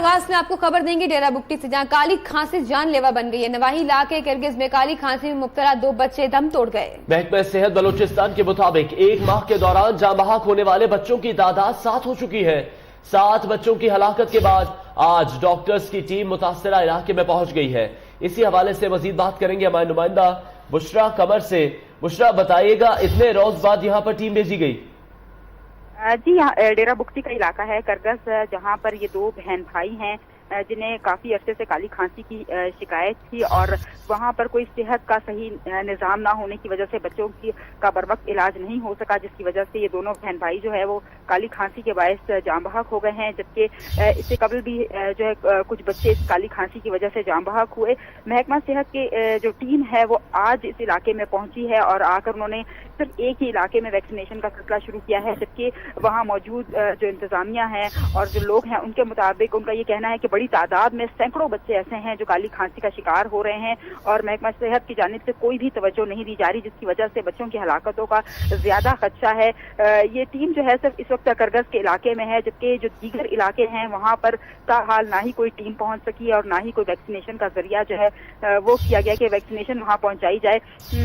आगाज में आपको खबर देंगे डेरा बुगटी से, जहां काली खांसी जानलेवा बन गई है। नवाही इलाके किरगिज में काली खांसी में मुब्तला 2 बच्चे दम तोड़ गए। महकमा सेहत बलूचिस्तान के मुताबिक एक माह के दौरान जाँ बहक होने वाले बच्चों की तादाद 7 हो चुकी है। 7 बच्चों की हलाकत के बाद आज डॉक्टर्स की टीम मुतासरा इलाके में पहुंच गई है। इसी हवाले से मजीद बात करेंगे हमारे नुमाइंदा बुशरा कमर से। बुशरा, बताइएगा, इतने रोज बाद यहाँ पर टीम भेजी गई? जी, यहाँ डेरा बुगटी का इलाका है करगस, जहाँ पर ये 2 बहन भाई हैं जिन्हें काफी अरसे से काली खांसी की शिकायत थी और वहाँ पर कोई सेहत का सही निज़ाम ना होने की वजह से बच्चों का बर वक्त इलाज नहीं हो सका, जिसकी वजह से ये दोनों बहन भाई जो है वो काली खांसी के बायस जाँ बहक हो गए हैं। जबकि इससे कबल भी जो है कुछ बच्चे इस काली खांसी की वजह से जाँ बहक हुए। महकमा सेहत की जो टीम है वो आज इस इलाके में पहुंची है और आकर उन्होंने सिर्फ एक ही इलाके में वैक्सीनेशन का सिलसिला शुरू किया है, जबकि वहाँ मौजूद जो इंतजामिया है और जो लोग हैं उनके मुताबिक उनका ये कहना है कि बड़ी तादाद में सैकड़ों बच्चे ऐसे हैं जो काली खांसी का शिकार हो रहे हैं और महकमा सेहत की जानिब से कोई भी तवज्जो नहीं दी जा रही, जिसकी वजह से बच्चों की हलाकतों का ज्यादा खदशा है। ये टीम जो है सिर्फ इस वक्त करगस के इलाके में है, जबकि जो दीगर इलाके हैं वहाँ पर ताहाल ना ही कोई टीम पहुंच सकी और ना ही कोई वैक्सीनेशन का जरिया जो है वो किया गया कि वैक्सीनेशन वहाँ पहुंचाई जाए।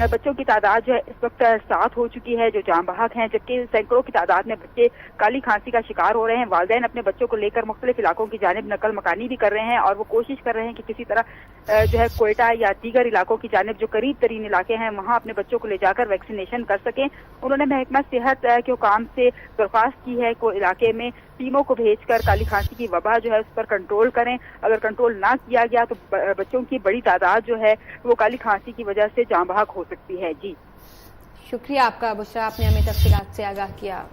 बच्चों की तादाद जो है इस वक्त 7 हो चुकी है जो जाँ बहक हैं, जबकि सैकड़ों की तादाद में बच्चे काली खांसी का शिकार हो रहे हैं। वालिदैन अपने बच्चों को लेकर मुख्तलिफ इलाकों की जानिब नकल मकानी भी कर रहे हैं और वो कोशिश कर रहे हैं कि किसी तरह जो है कोयटा या दीगर इलाकों की जानिब जो करीब तरीन इलाके हैं वहाँ अपने बच्चों को ले जाकर वैक्सीनेशन कर सकें। उन्होंने महकमा सेहत के हुकाम से दरख्वास्त की है को इलाके में टीमों को भेजकर काली खांसी की वबा जो है उस पर कंट्रोल करें। अगर कंट्रोल ना किया गया तो बच्चों की बड़ी तादाद जो है वो काली खांसी की वजह से जाँ बहक हो सकती है। जी, शुक्रिया आपका बुशरा, आपने हमें तफसीलात से आगाह किया।